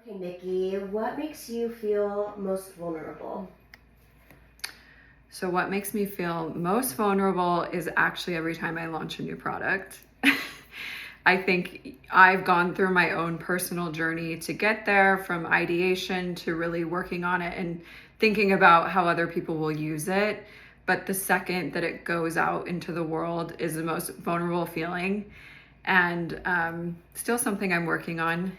Okay, Nikki, what makes you feel most vulnerable? So what makes me feel most vulnerable is actually every time I launch a new product. I think I've gone through my own personal journey to get there, from ideation to really working on it and thinking about how other people will use it. But the second that it goes out into the world is the most vulnerable feeling, and still something I'm working on,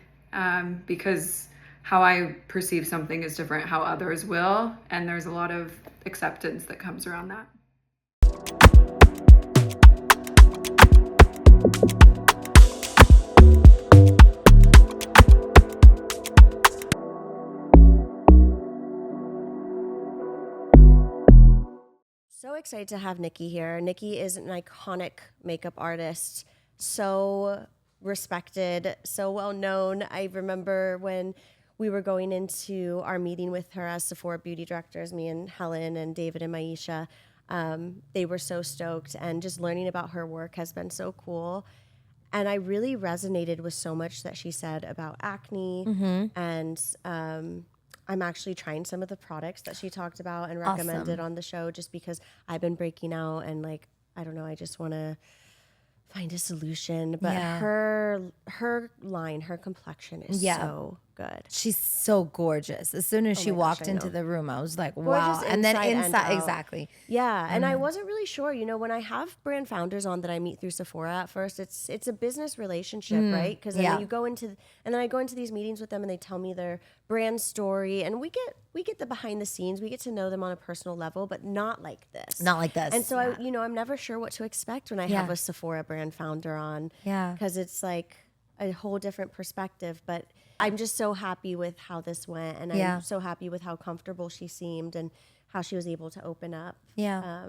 because how I perceive something is different how others will, and there's a lot of acceptance that comes around that. So excited to have Nikki here. Nikki is an iconic makeup artist, so respected, so well known. I remember when we were going into our meeting with her as Sephora Beauty Directors, me and Helen and David and Maisha. They were so stoked, and just learning about her work has been so cool. And I really resonated with so much that she said about acne, and I'm actually trying some of the products that she talked about and recommended on the show, just because I've been breaking out and, like, I don't know, I just want to find a solution. But her line, her complexion is so good. She's so gorgeous. As soon as she walked into the room, I was like, wow. Gorgeous And then inside, exactly. Yeah, and I wasn't really sure. You know, when I have brand founders on that I meet through Sephora, at first it's a business relationship, right? Because then you go into, and then I go into these meetings with them, and they tell me their brand story, and we get the behind the scenes. We get to know them on a personal level, but not like this. Not like this. And so I'm never sure what to expect when I have a Sephora brand founder on. Yeah, because it's like a whole different perspective. But I'm just so happy with how this went, and I'm so happy with how comfortable she seemed and how she was able to open up. Yeah.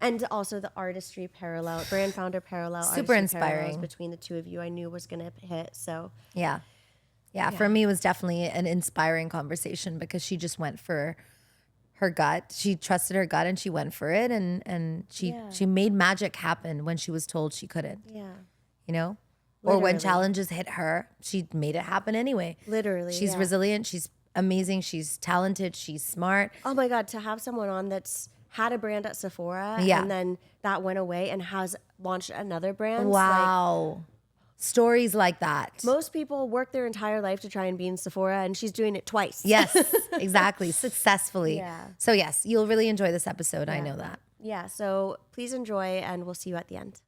And also the artistry parallel, brand founder parallel. Super inspiring. Between the two of you, I knew was going to hit. So Yeah, for me, it was definitely an inspiring conversation because she just went for her gut. She trusted her gut and she went for it. And she made magic happen when she was told she couldn't. Yeah. You know? Or when challenges hit her, she made it happen anyway. Literally. She's resilient. She's amazing. She's talented. She's smart. Oh my God, to have someone on that's had a brand at Sephora and then that went away and has launched another brand. Wow. Like, stories like that. Most people work their entire life to try and be in Sephora, and she's doing it twice. Yes, exactly. Successfully. Yeah. So yes, you'll really enjoy this episode. I know that. Yeah, so please enjoy, and we'll see you at the end.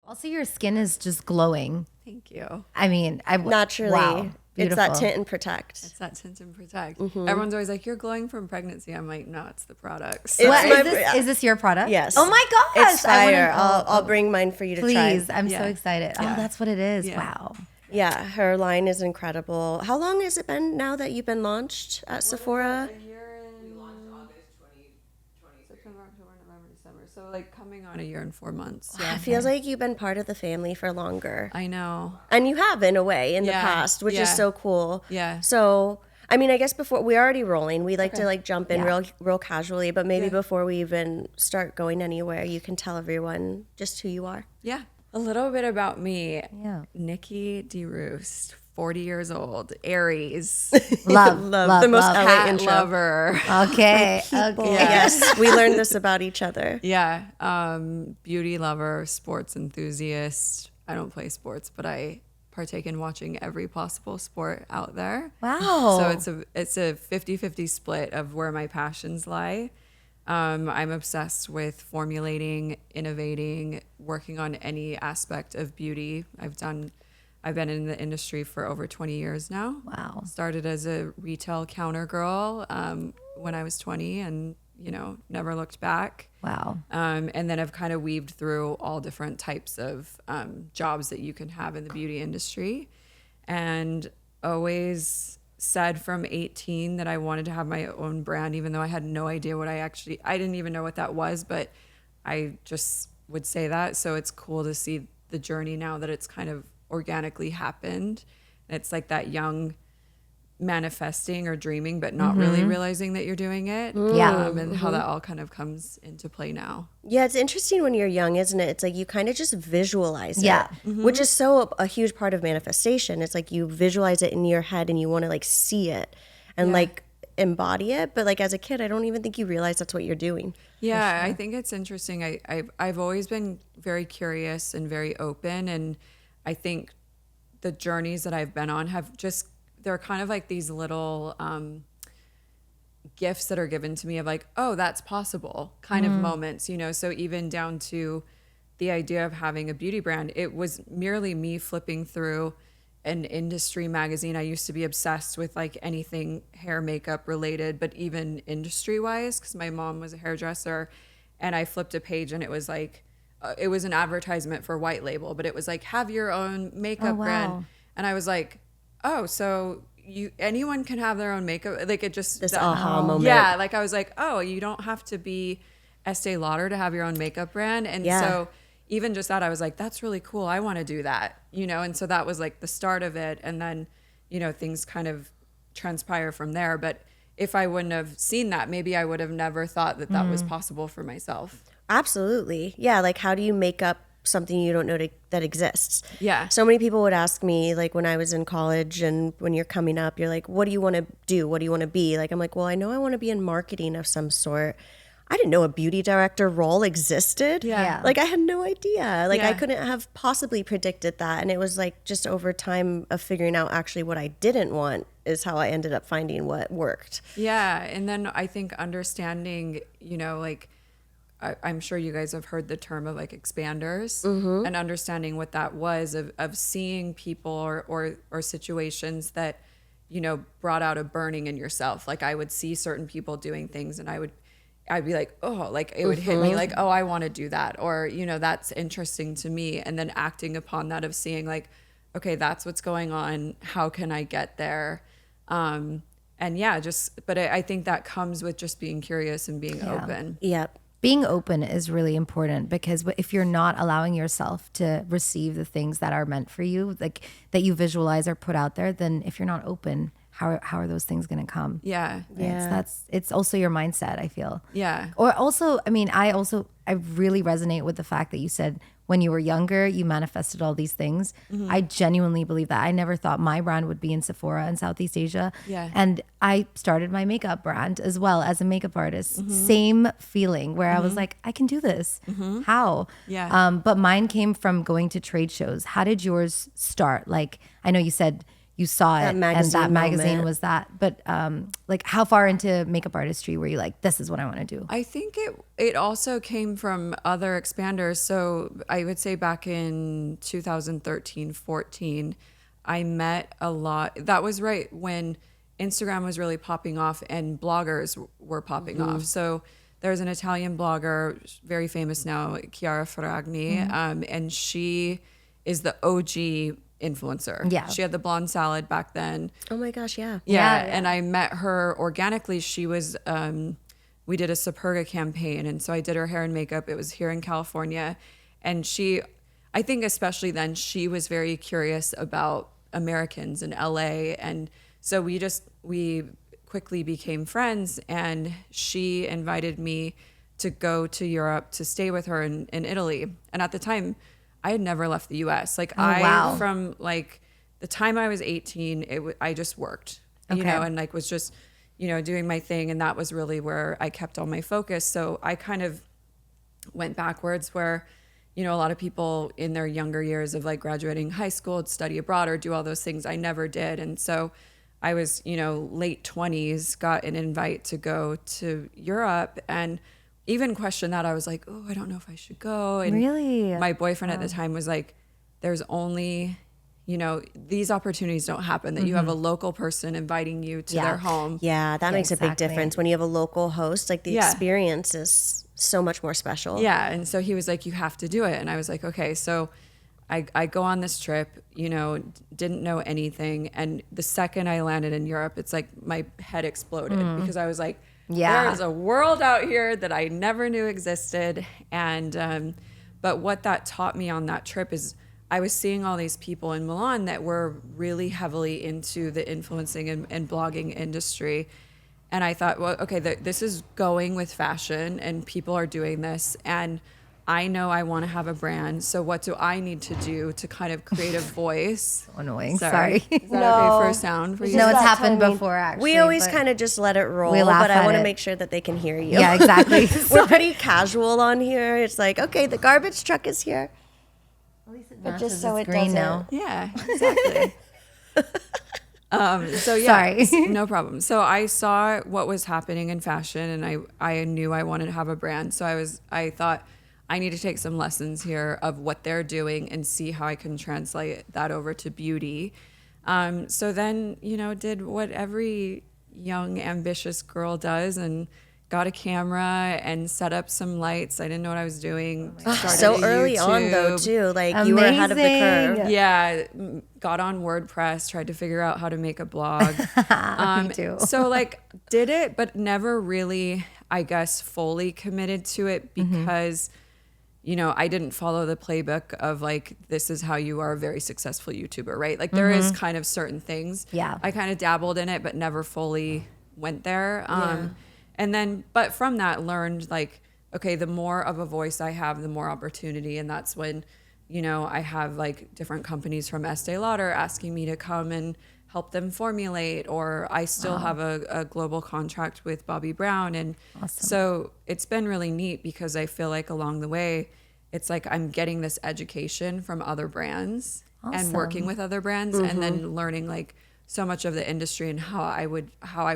Also, your skin is just glowing. Thank you. I mean, naturally. Wow, it's that tint and protect. It's that tint and protect. Everyone's always like, "You're glowing from pregnancy." I'm like, "No, it's the products." Is this your product? Yes. Oh my gosh! It's fire. I'll bring mine for you to try. Please, I'm so excited. Yeah. Oh, that's what it is. Yeah. Wow. Yeah, her line is incredible. How long has it been now that you've been launched at Sephora? September, October, November, December. So like coming on a year and 4 months. It feels like you've been part of the family for longer. I know. And you have, in a way, in the past, which is so cool. Yeah. So, I mean, I guess before we're already rolling, we like to like jump in real casually, but maybe before we even start going anywhere, you can tell everyone just who you are. Yeah. A little bit about me. Yeah. Nikki DeRoest, 40 years old, Aries, Love the most LA cat intro. lover. Okay. Yes, we learned this about each other. Yeah. Beauty lover, sports enthusiast. I don't play sports, but I partake in watching every possible sport out there. Wow. So it's a 50-50 split of where my passions lie. I'm obsessed with formulating, innovating, working on any aspect of beauty. I've been in the industry for over 20 years now. Wow. Started as a retail counter girl when I was 20 and, never looked back. Wow. And then I've kind of weaved through all different types of jobs that you can have in the beauty industry, and always said from 18 that I wanted to have my own brand, even though I had no idea I didn't even know what that was, but I just would say that. So it's cool to see the journey now that it's kind of organically happened. It's like that young manifesting or dreaming, but not really realizing that you're doing it. And how that all kind of comes into play now. Yeah, it's interesting when you're young, isn't it? It's like you kind of just visualize it, which is so a huge part of manifestation. It's like you visualize it in your head and you want to like see it and like embody it. But like as a kid, I don't even think you realize that's what you're doing. Yeah, I think it's interesting. I've always been very curious and very open. And I think the journeys that I've been on they're kind of like these little gifts that are given to me of like, oh, that's possible kind of moments, you know? So even down to the idea of having a beauty brand, it was merely me flipping through an industry magazine. I used to be obsessed with like anything hair makeup related, but even industry wise, because my mom was a hairdresser, and I flipped a page and it was like, it was an advertisement for White Label, but it was like, have your own makeup brand. And I was like, oh, so anyone can have their own makeup. Like it just, This aha moment. Yeah. Like I was like, oh, you don't have to be Estee Lauder to have your own makeup brand. And so even just that, I was like, that's really cool. I want to do that, you know? And so that was like the start of it. And then, you know, things kind of transpire from there. But if I wouldn't have seen that, maybe I would have never thought that that was possible for myself. Absolutely. Yeah. Like, how do you make up something you don't know that exists? Yeah. So many people would ask me, like, when I was in college and when you're coming up, you're like, what do you want to do? What do you want to be? Like, I'm like, well, I know I want to be in marketing of some sort. I didn't know a beauty director role existed. Yeah. Like, I had no idea. Like, I couldn't have possibly predicted that. And it was like just over time of figuring out actually what I didn't want is how I ended up finding what worked. Yeah. And then I think understanding, you know, like, I'm sure you guys have heard the term of like expanders, and understanding what that was of seeing people or situations that, you know, brought out a burning in yourself. Like I would see certain people doing things and I'd be like, oh, like it would hit me like, oh, I want to do that. Or, you know, that's interesting to me. And then acting upon that of seeing like, okay, that's what's going on. How can I get there? And yeah, but I think that comes with just being curious and being open. Yep. Being open is really important, because if you're not allowing yourself to receive the things that are meant for you, like that you visualize or put out there, then if you're not open, how are those things going to come? Yeah. It's also your mindset, I feel. Yeah. Or also, I mean, I really resonate with the fact that you said when you were younger, you manifested all these things. I genuinely believe that. I never thought my brand would be in Sephora in Southeast Asia. Yeah. And I started my makeup brand as well as a makeup artist. Same feeling where I was like, I can do this. How? Yeah. But mine came from going to trade shows. How did yours start? Like, I know you said you saw it and that magazine moment. was that, but like how far into makeup artistry were you like, this is what I want to do? I think it also came from other expanders. So I would say back in 2013, 14, I met a lot. That was right when Instagram was really popping off and bloggers were popping off. So there's an Italian blogger, very famous now, Chiara Ferragni, and she is the OG influencer. Yeah. She had the blonde salad back then. Oh my gosh, yeah. Yeah. And I met her organically. She was, we did a Superga campaign. And so I did her hair and makeup. It was here in California. And I think especially then, she was very curious about Americans in LA. And so we quickly became friends. And she invited me to go to Europe to stay with her in Italy. And at the time, I had never left the U.S. Like from like the time I was 18, I just worked, you know, and like was just, you know, doing my thing. And that was really where I kept all my focus. So I kind of went backwards where, you know, a lot of people in their younger years of like graduating high school, to study abroad or do all those things. I never did. And so I was, you know, late 20s, got an invite to go to Europe and even questioned that. I was like, oh, I don't know if I should go. And really? My boyfriend at the time was like, there's only, you know, these opportunities don't happen that you have a local person inviting you to their home. Yeah, that makes a big difference. When you have a local host, like the experience is so much more special. Yeah. And so he was like, you have to do it. And I was like, okay. So I go on this trip, you know, didn't know anything. And the second I landed in Europe, it's like my head exploded because I was like, there is a world out here that I never knew existed. And, but what that taught me on that trip is I was seeing all these people in Milan that were really heavily into the influencing and blogging industry. And I thought, well, okay, this is going with fashion and people are doing this. And I know I want to have a brand. So what do I need to do to kind of create a voice? Annoying. Sorry. Is that okay for a sound for you? No, it's that happened timing. before, actually. We always but kind of just let it roll, we laugh but I at want to it. make sure that they can hear you. Yeah, exactly. We're pretty casual on here. It's like, okay, the garbage truck is here. At least it But just matches so its it green doesn't- now. Yeah, exactly. So yeah, Sorry. no problem. So I saw what was happening in fashion, and I knew I wanted to have a brand. So I thought I need to take some lessons here of what they're doing and see how I can translate that over to beauty. So then, did what every young, ambitious girl does and got a camera and set up some lights. I didn't know what I was doing. Started So a early on, though, YouTube. too. Like, you were ahead of the Amazing. curve. Yeah, got on WordPress, tried to figure out how to make a blog. Me too. So did it, but never really, I guess, fully committed to it because, I didn't follow the playbook of this is how you are a very successful YouTuber, right? Like there is kind of certain things. Yeah. I kind of dabbled in it, but never fully went there. And then, but from that learned okay, the more of a voice I have, the more opportunity. And that's when, I have different companies from Estee Lauder asking me to come and help them formulate, or I still have a global contract with Bobbi Brown. And so it's been really neat because I feel like along the way, it's I'm getting this education from other brands and working with other brands and then learning so much of the industry and how I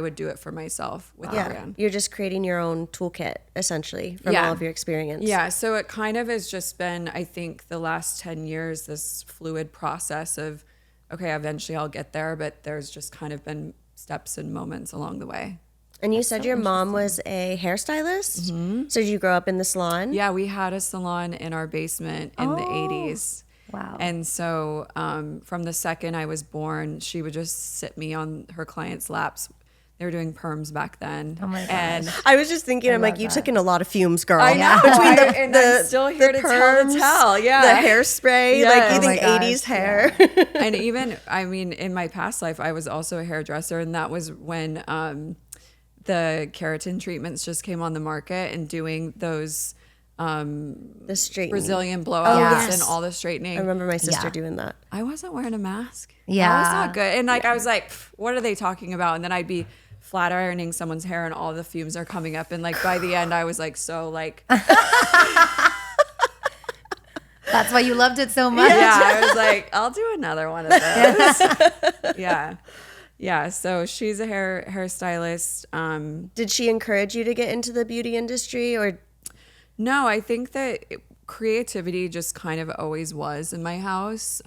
would do it for myself with a brand. You're just creating your own toolkit, essentially, from all of your experience. Yeah, so it kind of has just been, I think, the last 10 years, this fluid process of, okay, eventually I'll get there, but there's just kind of been steps and moments along the way. And you said your mom was a hairstylist? Mm-hmm. So did you grow up in the salon? Yeah, we had a salon in our basement in the 80s. Wow. And so from the second I was born, she would just sit me on her clients' laps. They were doing perms back then. Oh my gosh. And I was just thinking, I'm like, you took in a lot of fumes, girl. I know. Between I'm still here to tell the tell. Yeah. The hairspray, Yeah. you Oh think my 80s gosh, hair. And even, in my past life, I was also a hairdresser. And that was when the keratin treatments just came on the market and doing those The straightening. Brazilian blowouts yes. and all the straightening. I remember my sister Yeah. doing that. I wasn't wearing a mask. Yeah. That was not good. And I was like, what are they talking about? And then I'd be flat ironing someone's hair and all the fumes are coming up. And by the end, I was That's why you loved it so much. yeah, I was like, I'll do another one of those. Yeah. So she's a hairstylist. Did she encourage you to get into the beauty industry, or? No, I think that creativity just kind of always was in my house.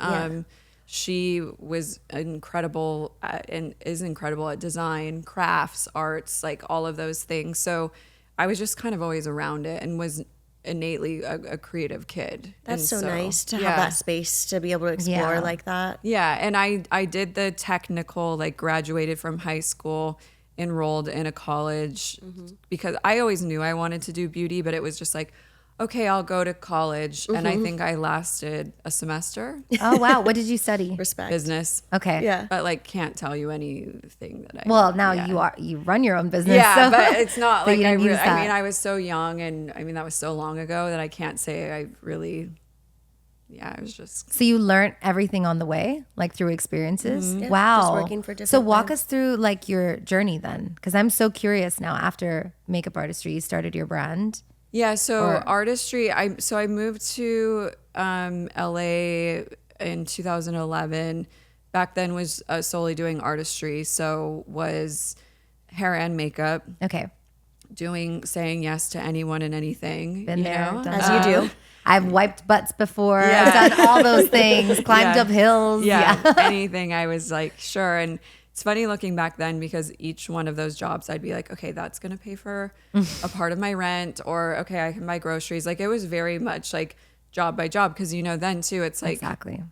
She was incredible and is incredible at design, crafts, arts, all of those things. So I was just kind of always around it and was innately a creative kid. That's And so nice to have that space to be able to explore Yeah. like that. Yeah, and I did the technical, graduated from high school, enrolled in a college because I always knew I wanted to do beauty, but it was just okay, I'll go to college. And I think I lasted a semester. Oh, wow. What did you study? Respect. Business. Okay. Yeah. But can't tell you anything that I Well, now yeah. you run your own business. Yeah, so. but it's not But you didn't use I that. mean, I was so young and that was so long ago that I can't say I really, I was just. So you learned everything on the way, through experiences? Yeah, Wow. just working for So different walk brands. us through your journey then, because I'm so curious now. After makeup artistry, you started your brand. Yeah, so artistry, I moved to LA in 2011. Back then was solely doing artistry, so was hair and makeup, Okay. saying yes to anyone and anything. Been you there, know? done As that. you do. I've wiped butts before. Yeah. I've done all those things, climbed Yeah. up hills. Yeah, anything. I was sure. And it's funny looking back then because each one of those jobs, I'd be okay, that's going to pay for a part of my rent, or okay, I can buy groceries. It was very much job by job because, then too, it's Exactly.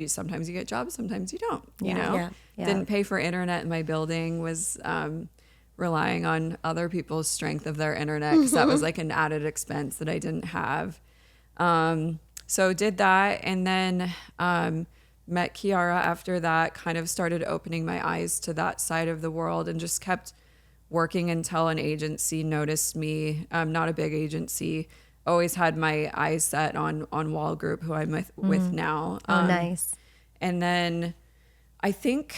sometimes you get jobs, sometimes you don't, you Yeah. know? Yeah. Didn't pay for internet in my building, was relying on other people's strength of their internet because that was an added expense that I didn't have. So did that, and then met Kiara after that, kind of started opening my eyes to that side of the world, and just kept working until an agency noticed me. Not a big agency. Always had my eyes set on Wall Group, who I'm with now. Oh, nice. And then I think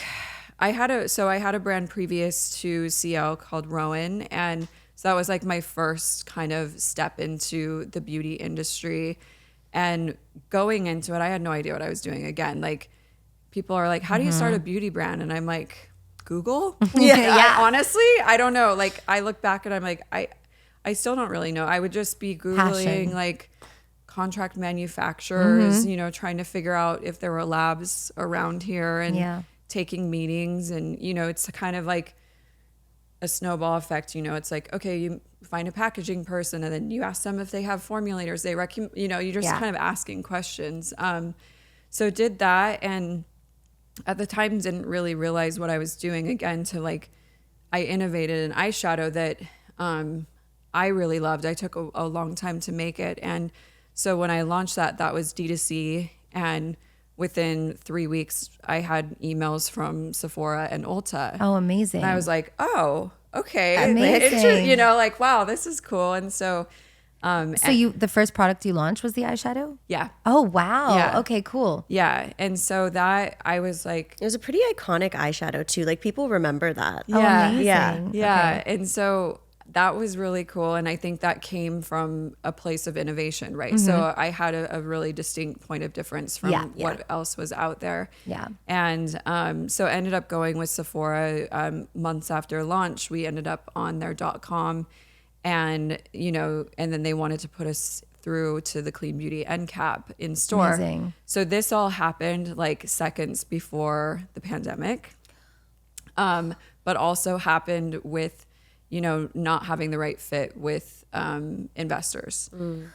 I had a brand previous to Ciele called Rowan, and so that was like my first kind of step into the beauty industry. And going into it, I had no idea what I was doing. Again, like people are like, how do you start a beauty brand? And I'm like, Google? Honestly, I don't know. Like I look back and I'm like, I still don't really know. I would just be Googling like contract manufacturers, you know, trying to figure out if there were labs around here, and taking meetings. And, you know, it's kind of like a snowball effect. You know, it's like, okay, you find a packaging person and then you ask them if they have formulators. They recommend, you know, you're just kind of asking questions. So did that. And at the time didn't really realize what I was doing. Again, to like, I innovated an eyeshadow that I really loved. I took a long time to make it. And so when I launched that was D2C. And within 3 weeks, I had emails from Sephora and Ulta. Oh, amazing. And I was like, oh, okay. Amazing. You know, like, wow, this is cool. And so... the first product you launched was the eyeshadow? Yeah. Oh, wow. Yeah. Okay, cool. Yeah. And so that, I was like... It was a pretty iconic eyeshadow too. Like people remember that. Oh, amazing. Yeah. And so that was really cool. And I think that came from a place of innovation, right? So I had a really distinct point of difference from what else was out there. Yeah. And so ended up going with Sephora months after launch. We ended up on their .com, and, you know, and then they wanted to put us through to the Clean Beauty end cap in store. Amazing. So this all happened like seconds before the pandemic, but also happened with, you know, not having the right fit with investors.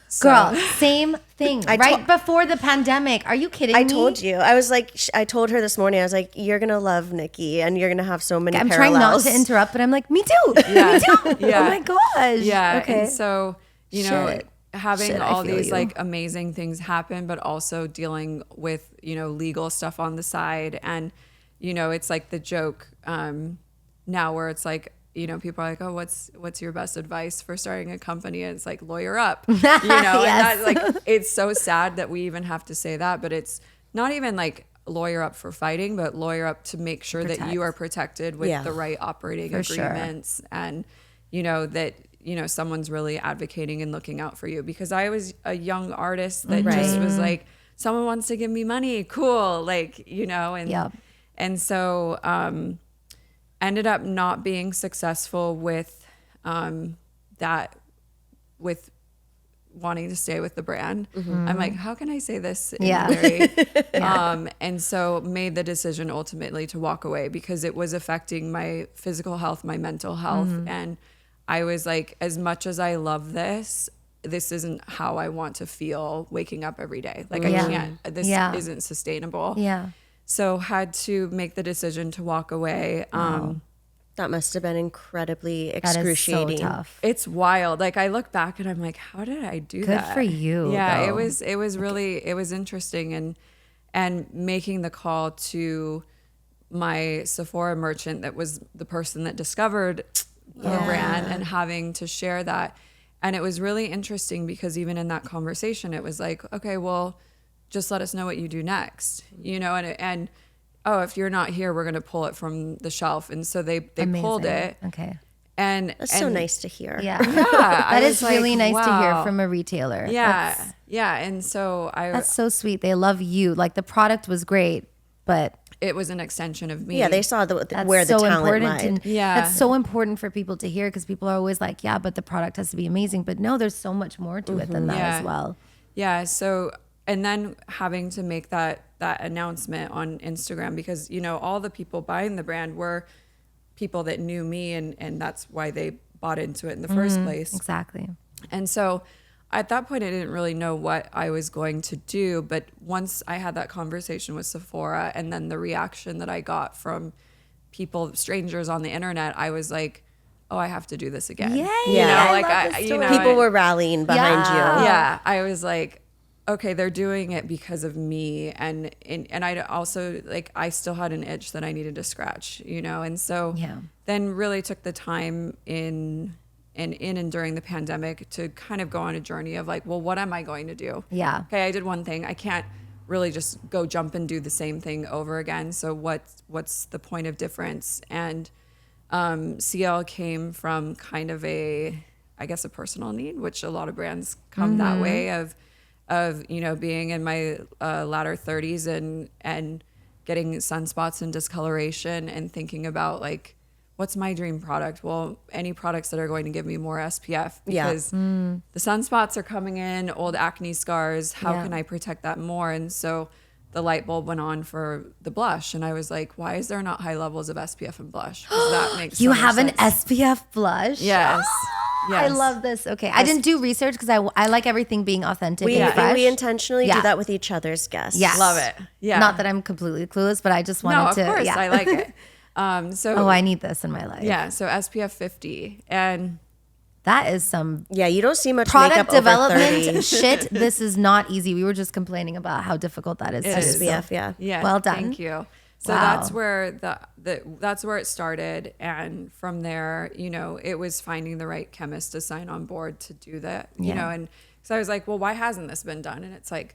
So, Girl, same thing. Right before the pandemic. Are you kidding me? I told you. I was like, I told her this morning, I was like, you're going to love Nikki and you're going to have so many I'm parallels. trying not to interrupt, but I'm like, me too. Me too. Yeah. Oh my gosh. Yeah. Okay. And so, you know, Shit. having Shit, I all feel these you. like amazing things happen, but also dealing with, you know, legal stuff on the side. And, you know, it's like the joke now where it's like, you know, people are like, oh, what's your best advice for starting a company? And it's like, lawyer up, you know, Yes. and that, like, it's so sad that we even have to say that, but it's not even like lawyer up for fighting, but lawyer up to make sure that you are protected with the right operating agreements. And, you know, that, you know, someone's really advocating and looking out for you. Because I was a young artist that just was like, someone wants to give me money. Cool. Like, you know, and so, ended up not being successful with that, with wanting to stay with the brand. I'm like, how can I say this in a very, and so made the decision ultimately to walk away because it was affecting my physical health, my mental health. And I was like, as much as I love this isn't how I want to feel waking up every day. Like I can't, this isn't sustainable. Yeah. So had to make the decision to walk away. That must have been incredibly That is so excruciating. tough. It's wild. Like I look back and I'm like, how did I do that? Good for you. Yeah, though. it was really, it was interesting. And making the call to my Sephora merchant that was the person that discovered the brand and having to share that. And it was really interesting because even in that conversation, it was like, okay, well, just let us know what you do next, you know, and oh, if you're not here, we're going to pull it from the shelf. And so they pulled it. Okay. And That's so nice to hear. Yeah. I That is was really like, nice to hear wow. from a retailer. Yeah. That's, Yeah. And so that's so sweet. They love you. Like the product was great, but it was an extension of me. Yeah, they saw that's where the so talent important. lied. And that's so important for people to hear because people are always like, yeah, but the product has to be amazing. But no, there's so much more to it than that as well. Yeah. So, and then having to make that announcement on Instagram because, you know, all the people buying the brand were people that knew me and that's why they bought into it in the first place. Exactly. And so at that point, I didn't really know what I was going to do. But once I had that conversation with Sephora and then the reaction that I got from people, strangers on the internet, I was like, oh, I have to do this again. Yay. You Yeah. know, I like love this you know, People were rallying behind you. yeah, I was like, okay, they're doing it because of me. And I also, like, I still had an itch that I needed to scratch, you know? And so then really took the time in and during the pandemic to kind of go on a journey of like, well, what am I going to do? Yeah. Okay, I did one thing. I can't really just go jump and do the same thing over again. So what's the point of difference? And Ciele came from kind of a personal need, which a lot of brands come that way of, you know, being in my latter 30s and getting sunspots and discoloration and thinking about like, what's my dream product? Well, any products that are going to give me more SPF because the sunspots are coming in, old acne scars. How can I protect that more? And so the light bulb went on for the blush. And I was like, why is there not high levels of SPF in blush? 'Cause that makes You so much have an sense. SPF blush? Yes. Yes. I love this. Okay. I didn't do research because I like everything being authentic and fresh. We intentionally do that with each other's guests. Yes. Love it. Yeah. Not that I'm completely clueless, but I just wanted to. No, of course. Yeah. I like it. So I need this in my life. yeah. So SPF 50 and That is some Yeah, you don't see much product makeup over 30. development shit. This is not easy. We were just complaining about how difficult that is. It to is. do. SPF, yeah. yeah. Well done. Thank you. So Wow. that's where that's where it started. And from there, you know, it was finding the right chemist to sign on board to do that, you know, and so I was like, well, why hasn't this been done? And it's like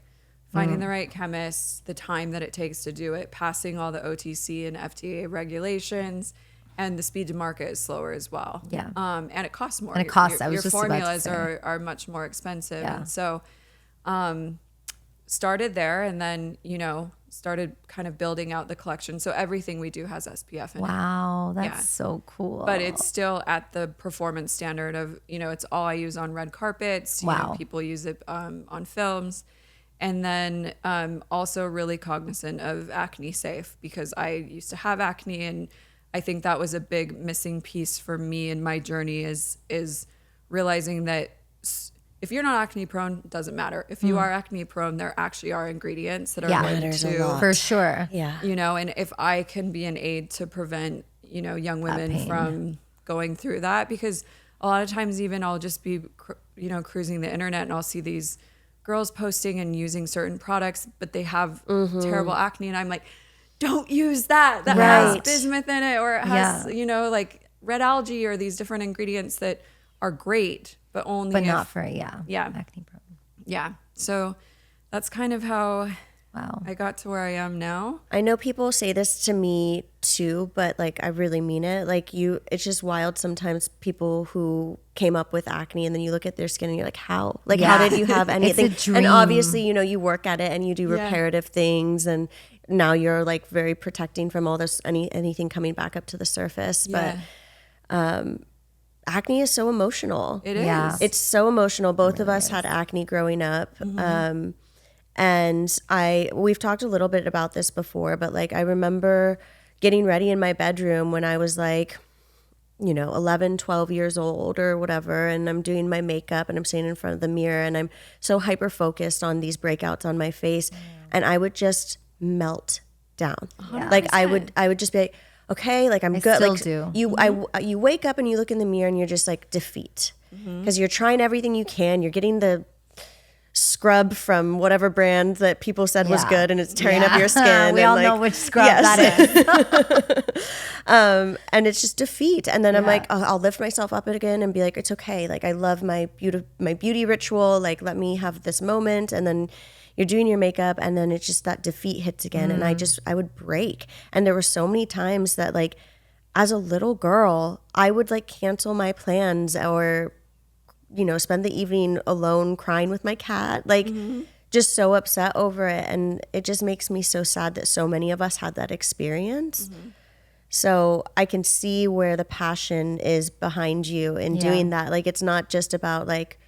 finding the right chemist, the time that it takes to do it, passing all the OTC and FDA regulations, and the speed to market is slower as well. Yeah. And it costs more. And it costs. I was your just about to formulas say. are much more expensive. Yeah. And so started there and then, you know, started kind of building out the collection. So everything we do has SPF in it. Wow, that's Yeah. so cool. But it's still at the performance standard of, you know, it's all I use on red carpets. You know, Wow. people use it on films. And then also really cognizant of acne safe because I used to have acne, and I think that was a big missing piece for me in my journey is realizing that if you're not acne prone, it doesn't matter. If you are acne prone, there actually are ingredients that are going Matters a to, lot. for sure. Yeah. you know, and if I can be an aid to prevent, you know, young women pain. from going through that, because a lot of times even I'll just be, you know, cruising the internet and I'll see these girls posting and using certain products, but they have terrible acne. And I'm like, don't use that. That has Right. bismuth in it, or it has, you know, like red algae or these different ingredients that are great, but only But if, not for Yeah. acne prone. yeah. So that's kind of how Wow. I got to where I am now. I know people say this to me too, but like I really mean it. Like it's just wild sometimes people who came up with acne and then you look at their skin and you're like, how? Like how Yeah. did you have anything? It's a And dream. obviously, you know, you work at it and you do Yeah. reparative things, and now you're like very protecting from all this anything coming back up to the surface. Yeah. But acne is so emotional. It is. Yeah. It's so emotional. Both of us had acne growing up. And we've talked a little bit about this before, but like I remember getting ready in my bedroom when I was like, you know, 11, 12 years old or whatever. And I'm doing my makeup and I'm standing in front of the mirror and I'm so hyper focused on these breakouts on my face. And I would just melt down. Like I would just be like, okay, like I'm good. still Like do. you wake up and you look in the mirror and you're just like defeat because you're trying everything you can. You're getting the scrub from whatever brand that people said was Yeah. good and it's tearing up your skin. We and all like, know which scrub yes. that is. And it's just defeat. And then I'm like, I'll lift myself up again and be like, it's okay. Like I love my beauty ritual. Like let me have this moment. And then you're doing your makeup and then it's just that defeat hits again. And I would break. And there were so many times that like as a little girl, I would like cancel my plans or, you know, spend the evening alone crying with my cat. Like just so upset over it. And it just makes me so sad that so many of us had that experience. So I can see where the passion is behind you in doing that. Like it's not just about like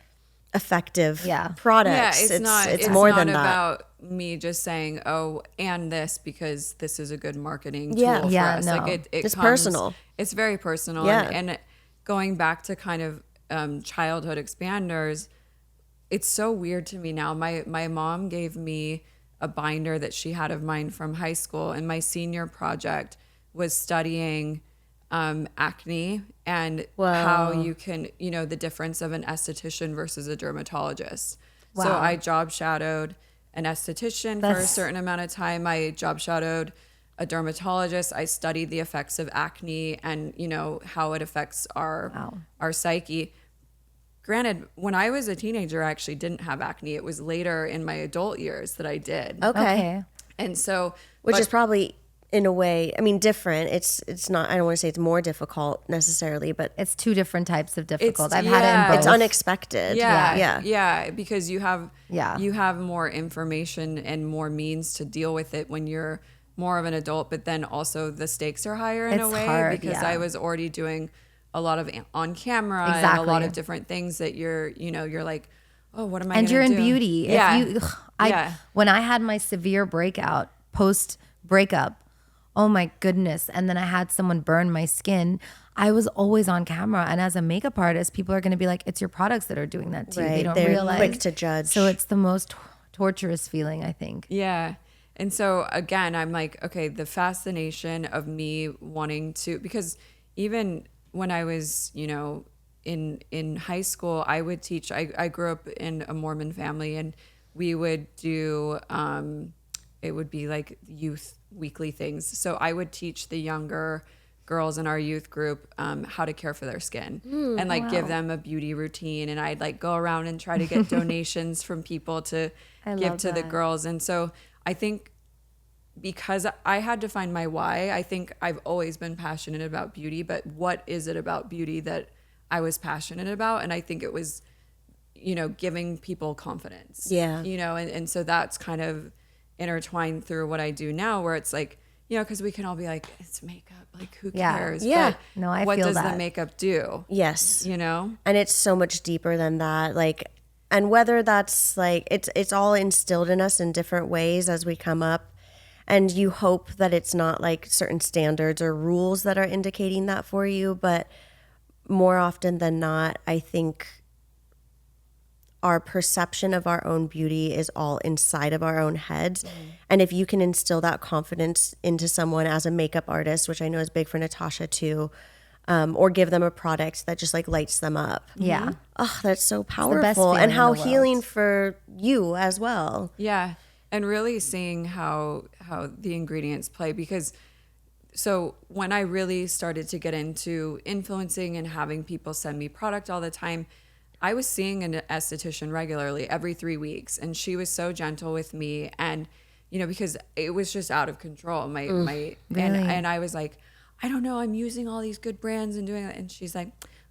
effective products. Yeah, it's more not than that. about me just saying, oh, and this because this is a good marketing tool Yeah. for Yeah, us. no. Like It's comes- personal. It's very personal. Yeah. And going back to kind of childhood expanders, it's so weird to me now. My mom gave me a binder that she had of mine from high school, and my senior project was studying acne and how you can, you know, the difference of an esthetician versus a dermatologist. So Wow. I job shadowed an esthetician for a certain amount of time. I job shadowed a dermatologist. I studied the effects of acne and, you know, how it affects our psyche. Granted, when I was a teenager, I actually didn't have acne. It was later in my adult years that I did. Okay. And so, Which is probably in a way, I mean, different. It's not, I don't want to say it's more difficult necessarily, but It's two different types of difficult. I've yeah. had it in both. it's unexpected. Yeah, because you have Yeah. you have more information and more means to deal with it when you're more of an adult, but then also the stakes are higher in a It's way hard, because yeah. I was already doing a lot of on camera and a lot Exactly. of different things that you're like, oh, what am I And gonna you're in do? beauty. Yeah. If you, when I had my severe breakout post breakup, oh my goodness. And then I had someone burn my skin. I was always on camera. And as a makeup artist, people are going to be like, it's your products that are doing that to you. They Right. don't They're realize. quick to judge. So it's the most torturous feeling, I think. Yeah. And so again, I'm like, okay, the fascination of me wanting to, because even when I was, you know, in high school, I would teach, I grew up in a Mormon family and we would do, it would be like youth weekly things. So I would teach the younger girls in our youth group how to care for their skin and like give them a beauty routine. And I'd like go around and try to get donations from people to give to the girls. And so I think because I had to find my why, I think I've always been passionate about beauty, but what is it about beauty that I was passionate about? And I think it was, you know, giving people confidence. Yeah. You know, and so that's kind of intertwined through what I do now, where it's like, you know, because we can all be like, it's makeup, like who Yeah. cares? Yeah. But No, I what feel does that. the makeup do? Yes. You know? And it's so much deeper than that. Like, and whether that's like, it's all instilled in us in different ways as we come up. And you hope that it's not like certain standards or rules that are indicating that for you. But more often than not, I think our perception of our own beauty is all inside of our own heads. And if you can instill that confidence into someone as a makeup artist, which I know is big for Natasha too, or give them a product that just like lights them up. Yeah. Oh, that's so best powerful. feeling And in how the world. healing for you as well. Yeah. And really seeing how the ingredients play, because so when I really started to get into influencing and having people send me product all the time, I was seeing an esthetician regularly every 3 weeks, and she was so gentle with me. And, you know, because it was just out of control. And I was like, I don't know, I'm using all these good brands and doing that. And she's like,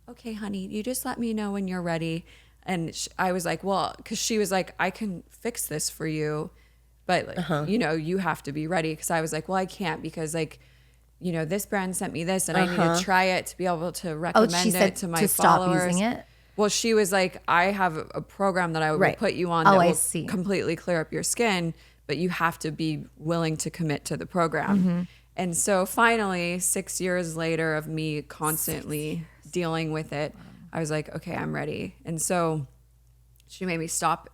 okay, honey, you just let me know when you're ready. And I was like, well, because she was like, I can fix this for you, but like, you know, you have to be ready. Because I was like, well, I can't, because like, you know, this brand sent me this and I need to try it to be able to recommend she said it to my to stop followers. using it? Well, she was like, I have a program that I will Right. put you on Oh, that I will see. completely clear up your skin, but you have to be willing to commit to the program. And so finally, 6 years later of me constantly dealing with it, I was like, okay, I'm ready. And so she made me stop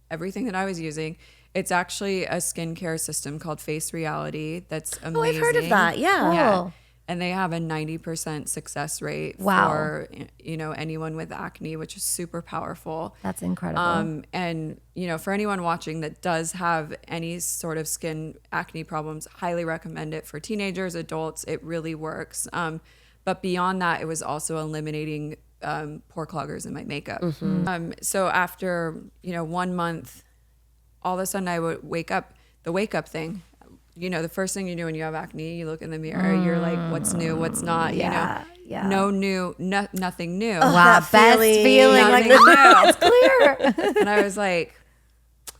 everything that I was using. It's actually a skincare system called Face Reality. That's amazing. Oh, I've heard of that. Yeah. Cool. And they have a 90% success rate Wow. for, you know, anyone with acne, which is super powerful. That's incredible. And, you know, for anyone watching that does have any sort of skin acne problems, highly recommend it for teenagers, adults. It really works. But beyond that, it was also eliminating pore cloggers in my makeup. So after, you know, 1 month, all of a sudden I would wake up, the wake up thing. You know, the first thing you do when you have acne, you look in the mirror, you're like, what's new, what's not, you know? Yeah. No new, nothing new. Wow, that best feeling. feeling. Like, Nothing new. it's clear. And I was like,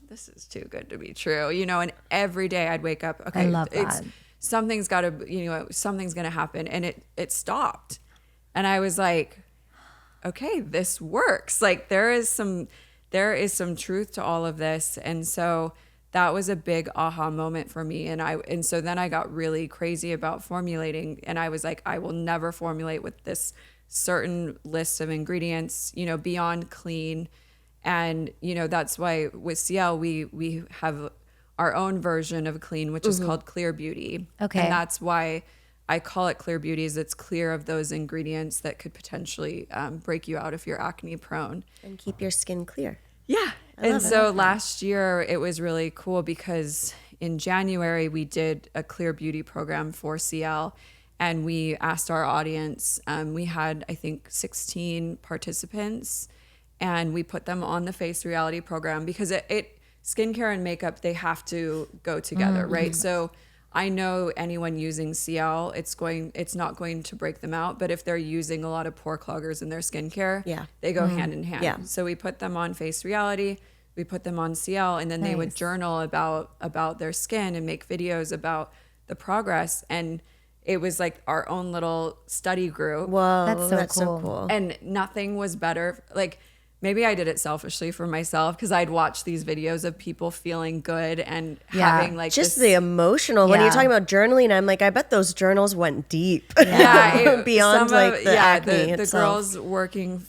this is too good to be true, you know? And every day I'd wake up, okay, I love that. something's got to, you know, something's going to happen. And it stopped. And I was like, okay, this works. Like there is some truth to all of this. And so that was a big aha moment for me. And so then I got really crazy about formulating, and I was like, I will never formulate with this certain list of ingredients, you know, beyond clean. And, you know, that's why with Ciele, we have our own version of clean, which is called Clear Beauty. Okay. And that's why I call it Clear Beauty, is it's clear of those ingredients that could potentially break you out if you're acne prone. And keep your skin clear. Yeah. And so last year it was really cool because in January we did a Clear Beauty program for Ciele, and we asked our audience, we had I think 16 participants, and we put them on the Face Reality program because it skincare and makeup, they have to go together, right? So I know anyone using Ciele, it's not going to break them out, but if they're using a lot of pore cloggers in their skincare, they go hand in hand. Yeah. So we put them on Face Reality, we put them on Ciele, and then they would journal about their skin and make videos about the progress. And it was like our own little study group. Whoa, That's so cool. And nothing was better. Like, maybe I did it selfishly for myself because I'd watch these videos of people feeling good and having like just this, the emotional. When you're talking about journaling, I'm like, I bet those journals went deep. Beyond like the acne the itself. girls working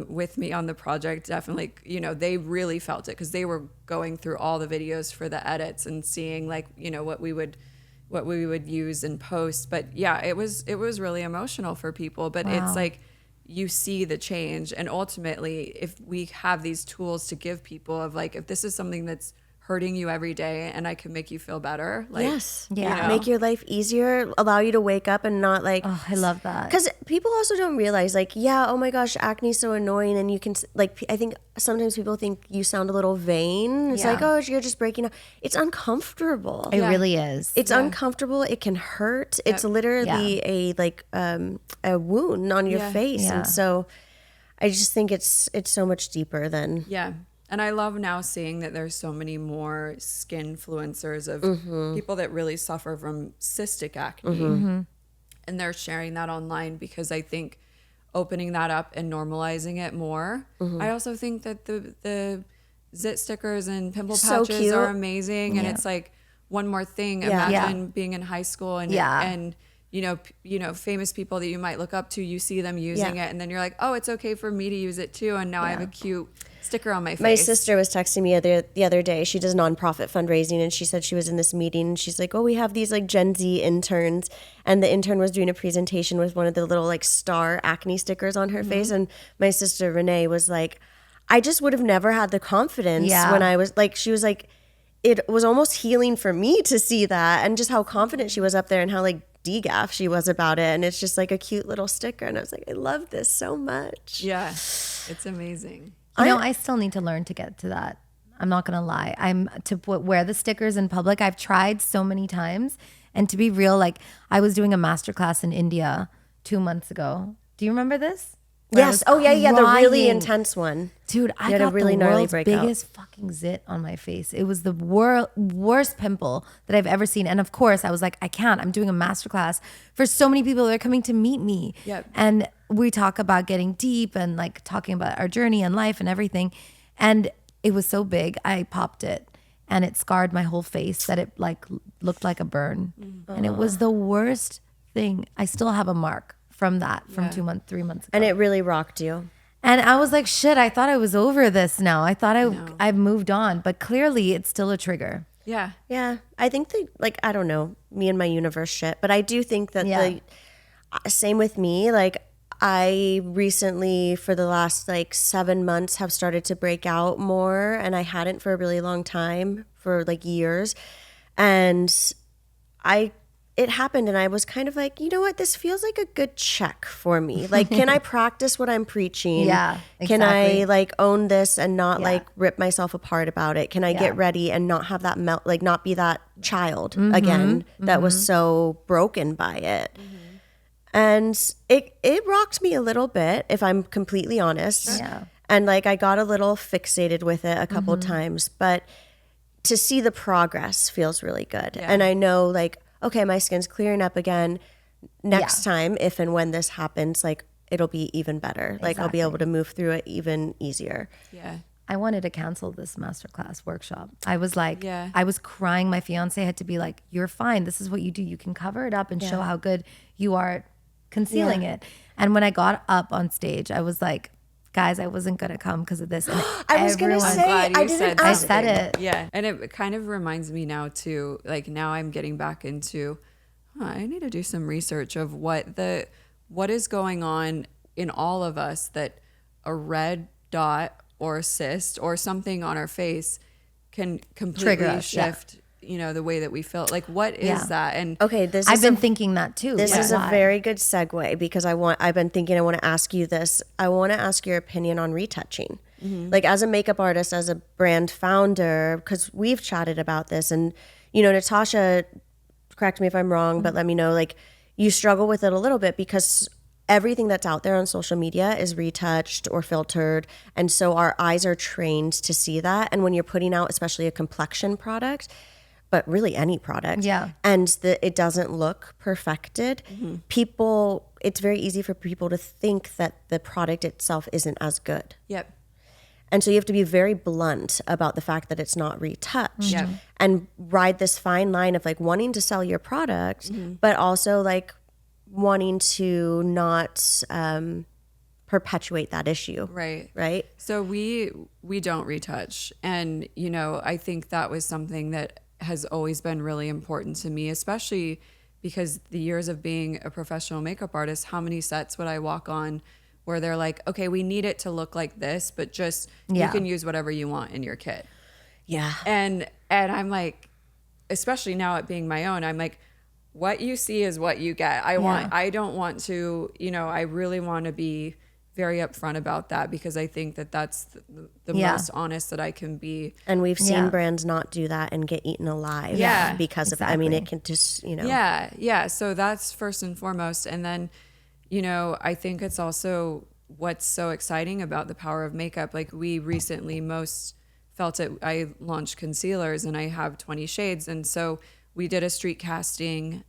with me on the project definitely, they really felt it because they were going through all the videos for the edits and seeing like, what we would use and post. But yeah, it was really emotional for people. But it's like, you see the change. And ultimately, if we have these tools to give people of like, if this is something that's hurting you every day and I can make you feel better. Like, Make your life easier, allow you to wake up and not like. Oh, I love that. Because people also don't realize like, oh my gosh, acne is so annoying. And you can like, I think sometimes people think you sound a little vain. It's like, oh, you're just breaking up. It's uncomfortable. It really is. It's uncomfortable. It can hurt. It's literally a wound on your face. Yeah. And so I just think it's so much deeper than. Yeah. And I love now seeing that there's so many more skin influencers of people that really suffer from cystic acne. And they're sharing that online because I think opening that up and normalizing it more. I also think that the zit stickers and pimple patches are amazing. And it's like one more thing. Imagine being in high school and famous people that you might look up to, you see them using it, and then you're like, oh, it's okay for me to use it too. And now I have a cute sticker on my face. My sister was texting me the other day. She does nonprofit fundraising, and she said she was in this meeting. And she's like, "Oh, we have these like Gen Z interns," and the intern was doing a presentation with one of the little like star acne stickers on her face. And my sister Renee was like, "I just would have never had the confidence when I was like." She was like, "It was almost healing for me to see that, and just how confident she was up there, and how like degaff she was about it." And it's just like a cute little sticker, and I was like, "I love this so much." Yeah, it's amazing. I still need to learn to get to that. I'm not gonna lie. Wear the stickers in public. I've tried so many times, and to be real, like I was doing a masterclass in India 2 months ago. Do you remember this? Yes. Oh yeah, the really intense one. Dude, I got really the gnarly world's breakout. biggest fucking zit on my face. It was the worst pimple that I've ever seen. And of course, I was like, I can't. I'm doing a masterclass for so many people that are coming to meet me. Yep. And we talk about getting deep and like talking about our journey and life and everything. And it was so big, I popped it. And it scarred my whole face that it like looked like a burn. And it was the worst thing. I still have a mark from that from 3 months ago. And it really rocked you. And I was like, shit, I thought I was over this now. I thought I've moved on, but clearly it's still a trigger. Yeah. Yeah. I think that, like, I don't know, me and my universe shit, but I do think that same with me. Like, I recently, for the last like 7 months, have started to break out more, and I hadn't for a really long time, for like years. And it happened, and I was kind of like, you know what, this feels like a good check for me. Like, can I practice what I'm preaching? Yeah, Can I exactly. like own this and not like rip myself apart about it? Can I get ready and not have that like not be that child again that was so broken by it? And it rocked me a little bit, if I'm completely honest. Yeah. And like I got a little fixated with it a couple times, but to see the progress feels really good. Yeah. And I know like, okay, my skin's clearing up again. Next time, if and when this happens, like it'll be even better. Like I'll be able to move through it even easier. Yeah. I wanted to cancel this masterclass workshop. I was like, Yeah. I was crying. My fiance had to be like, you're fine. This is what you do. You can cover it up and show how good you are at concealing it. And when I got up on stage, I was like, guys, I wasn't going to come because of this. And I was going to say, glad you I didn't said ask. I said it. Yeah. And it kind of reminds me now too, like now I'm getting back into, I need to do some research of what is going on in all of us, that a red dot or a cyst or something on our face can Trigger completely us, yeah. shift, the way that we feel. Like, what is that? And Okay, I've been thinking that too. This is a Why? very good segue because I want to ask you this. I want to ask your opinion on retouching. Like, as a makeup artist, as a brand founder, because we've chatted about this, and Natasha, correct me if I'm wrong, but let me know, like, you struggle with it a little bit because everything that's out there on social media is retouched or filtered, and so our eyes are trained to see that. And when you're putting out especially a complexion product, but really any product, and it doesn't look perfected, it's very easy for people to think that the product itself isn't as good. Yep. And so you have to be very blunt about the fact that it's not retouched, and ride this fine line of like wanting to sell your product, but also like wanting to not perpetuate that issue. Right. So we don't retouch. And, I think that was something that has always been really important to me, especially because the years of being a professional makeup artist, how many sets would I walk on where they're like, okay, we need it to look like this, but just you can use whatever you want in your kit. Yeah. And I'm like, especially now it being my own, I'm like, what you see is what you get. I don't want to, I really want to be very upfront about that because I think that that's the most honest that I can be. And we've seen brands not do that and get eaten alive because of, it can just, Yeah. So that's first and foremost. And then, I think it's also what's so exciting about the power of makeup. Like, we recently most felt it. I launched concealers and I have 20 shades. And so we did a street casting.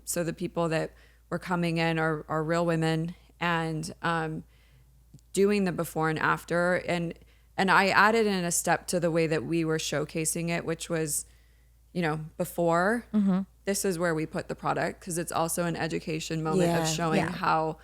So the people that were coming in are real women, and doing the before and after. And I added in a step to the way that we were showcasing it, which was, before, this is where we put the product, because it's also an education moment of showing how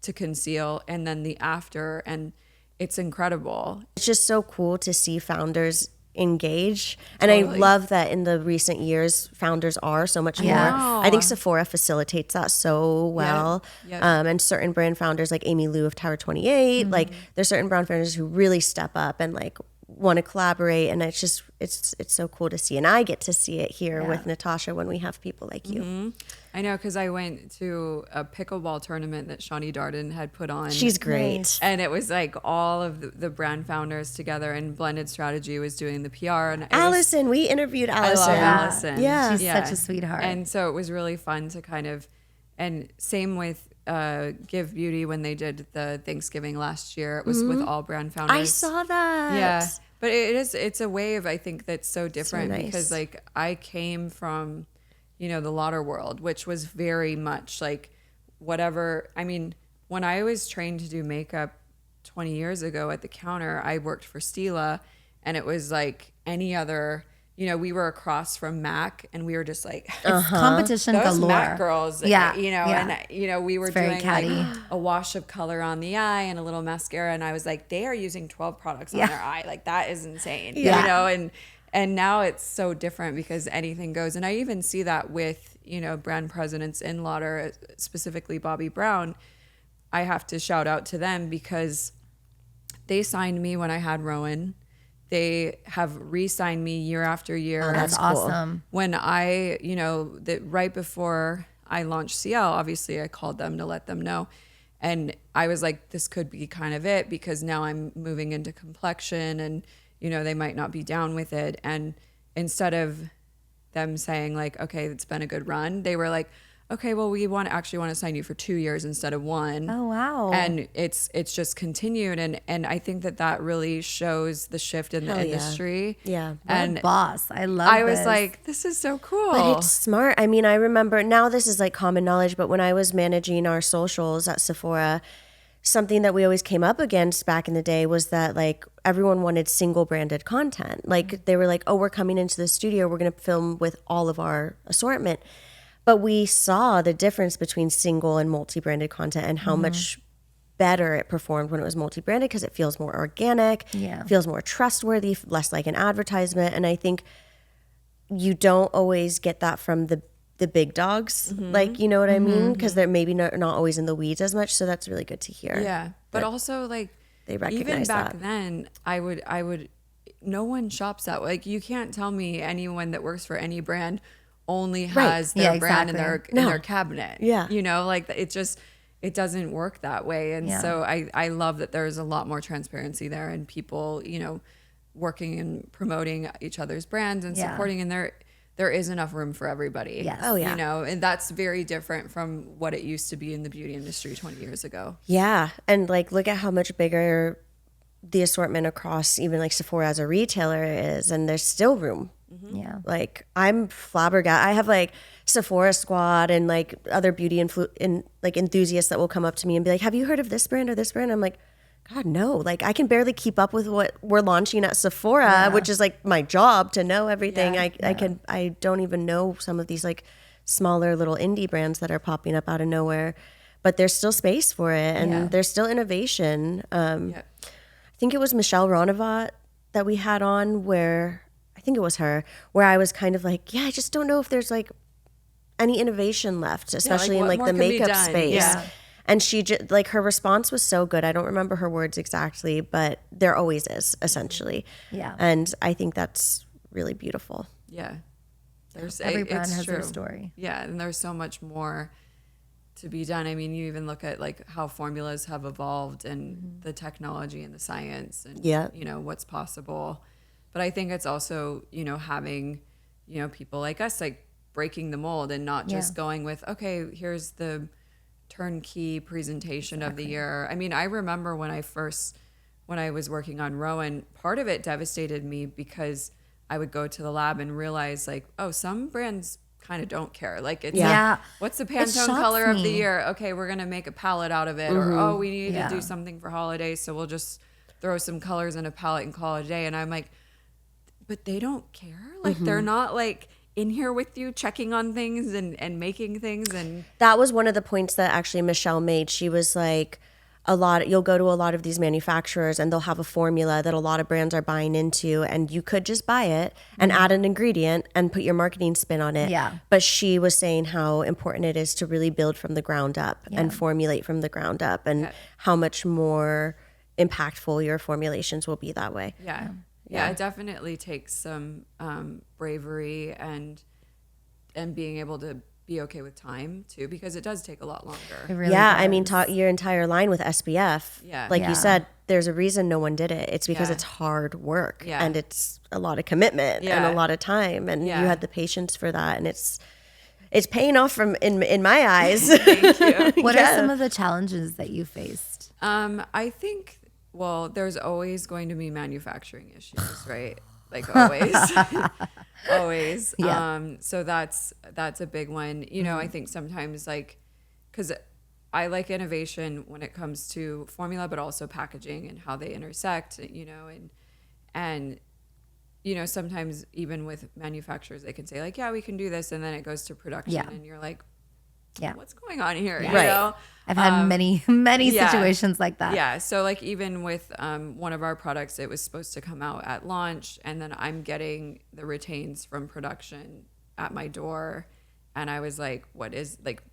to conceal, and then the after. And it's incredible. It's just so cool to see founders engage. And I love that in the recent years, founders are so much more. I think Sephora facilitates that so well. And certain brand founders like Amy Lou of Tower 28, like there's certain brand founders who really step up and like want to collaborate. And it's just, it's so cool to see. And I get to see it here with Natasha when we have people like you. I know, because I went to a pickleball tournament that Shawnee Darden had put on. She's great. And it was like all of the brand founders together, and Blended Strategy was doing the PR. And Allison, we interviewed Allison. I love Allison. Yeah. She's such a sweetheart. And so it was really fun to kind of, and same with Give Beauty when they did the Thanksgiving last year. It was with all brand founders. I saw that. Yeah. But it's a wave, I think, that's so different because like I came from, the lauder world, which was very much like whatever. I mean, when I was trained to do makeup 20 years ago at the counter, I worked for Ciele, and it was like any other, we were across from MAC, and we were just like, it's competition those galore. MAC girls, and, we were very doing catty. like a wash of color on the eye and a little mascara. And I was like, they are using 12 products on their eye. Like, that is insane, and now it's so different because anything goes. And I even see that with, brand presidents in lauder, specifically Bobbi Brown. I have to shout out to them because they signed me when I had Rowan. They have re-signed me year after year. Oh, that's awesome. When I, right before I launched Ciele, obviously I called them to let them know. And I was like, this could be kind of it, because now I'm moving into complexion, and, they might not be down with it. And instead of them saying like, okay, it's been a good run, they were like, okay, well, we want to sign you for 2 years instead of 1. Oh, wow. And it's just continued. And I think that really shows the shift in the industry. Yeah. And boss. I was like, this is so cool. But it's smart. I mean, I remember, now this is like common knowledge, but when I was managing our socials at Sephora, something that we always came up against back in the day was that like everyone wanted single branded content. Like they were like, oh, we're coming into the studio, we're going to film with all of our assortment. But we saw the difference between single and multi-branded content and how much better it performed when it was multi-branded, because it feels more organic, feels more trustworthy, less like an advertisement. And I think you don't always get that from the big dogs, like, you know what I mean? Because they're maybe not always in the weeds as much. So that's really good to hear. Yeah. But also like, they recognize even back that. then, I would, no one shops that way. Like, you can't tell me anyone that works for any brand only has their brand in their cabinet. Yeah. You know, like it doesn't work that way. And so I love that there's a lot more transparency there, and people, you know, working and promoting each other's brands and supporting, and there is enough room for everybody. Yes. Oh, yeah. You know, and that's very different from what it used to be in the beauty industry 20 years ago. Yeah. And like, look at how much bigger the assortment across even like Sephora as a retailer is, and there's still room. Yeah. Like, I'm flabbergasted. I have like Sephora squad and like other beauty enthusiasts that will come up to me and be like, have you heard of this brand or this brand? I'm like, God, no. Like, I can barely keep up with what we're launching at Sephora, which is like my job to know everything. I don't even know some of these like smaller little indie brands that are popping up out of nowhere, but there's still space for it, and there's still innovation. I think it was Michelle Ronovat that we had on, where I think it was her, where I was kind of like, I just don't know if there's like any innovation left, especially in like the makeup space. Yeah. And she just, like, her response was so good. I don't remember her words exactly, but there always is, essentially. Yeah. And I think that's really beautiful. Yeah. Every brand has true. their story. Yeah, and there's so much more to be done. I mean, you even look at like how formulas have evolved, and the technology and the science, and you know, what's possible. But I think it's also, you know, having, you know, people like us like breaking the mold and not just going with, okay, here's the turnkey presentation of the year. I mean, I remember when I was working on Rowan, part of it devastated me because I would go to the lab and realize like, oh, some brands kind of don't care. Like, it's what's the Pantone color of the year? Okay, we're going to make a palette out of it. Or, oh, we need to do something for holidays, so we'll just throw some colors in a palette and call it a day. And I'm like, but they don't care. Like, they're not like in here with you checking on things and making things. And that was one of the points that actually Michelle made. She was like, you'll go to a lot of these manufacturers and they'll have a formula that a lot of brands are buying into, and you could just buy it and add an ingredient and put your marketing spin on it. Yeah. But she was saying how important it is to really build from the ground up and formulate from the ground up, and how much more impactful your formulations will be that way. Yeah, it definitely takes some bravery and being able to be okay with time too, because it does take a lot longer. It really does. I mean, your entire line with SPF. Like you said, there's a reason no one did it. It's because it's hard work and it's a lot of commitment and a lot of time, and you had the patience for that, and it's paying off in my eyes. Thank you. What are some of the challenges that you faced? I think, well, there's always going to be manufacturing issues, right? Like, always. Always. Yeah. So that's a big one. You know, I think sometimes, like, because I like innovation when it comes to formula, but also packaging and how they intersect, you know, and you know, sometimes even with manufacturers, they can say like, yeah, we can do this, and then it goes to production, and you're like, what's going on here? You know? I've had many situations like that. Yeah. So like, even with one of our products, it was supposed to come out at launch, and then I'm getting the retains from production at my door, and I was like, what is, like,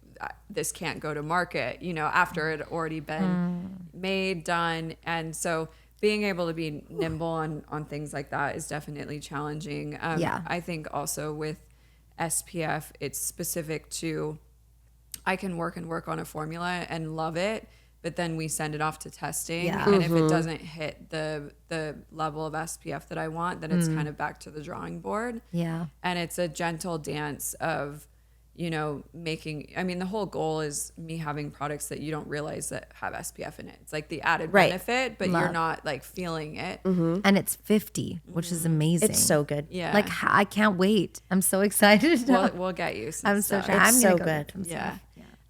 this can't go to market, you know, after it had already been made, done. And so being able to be nimble on things like that is definitely challenging. I think also with SPF, it's specific to, I can work on a formula and love it, but then we send it off to testing. And if it doesn't hit the level of SPF that I want, then it's kind of back to the drawing board. Yeah. And it's a gentle dance of, you know, I mean, the whole goal is me having products that you don't realize that have SPF in it. It's like the added benefit, but you're not like feeling it. And it's 50, which is amazing. It's so good. Yeah. Like, I can't wait. I'm so excited. We'll get you some I'm so stuff. sure. I'm so gonna go good. get some Yeah.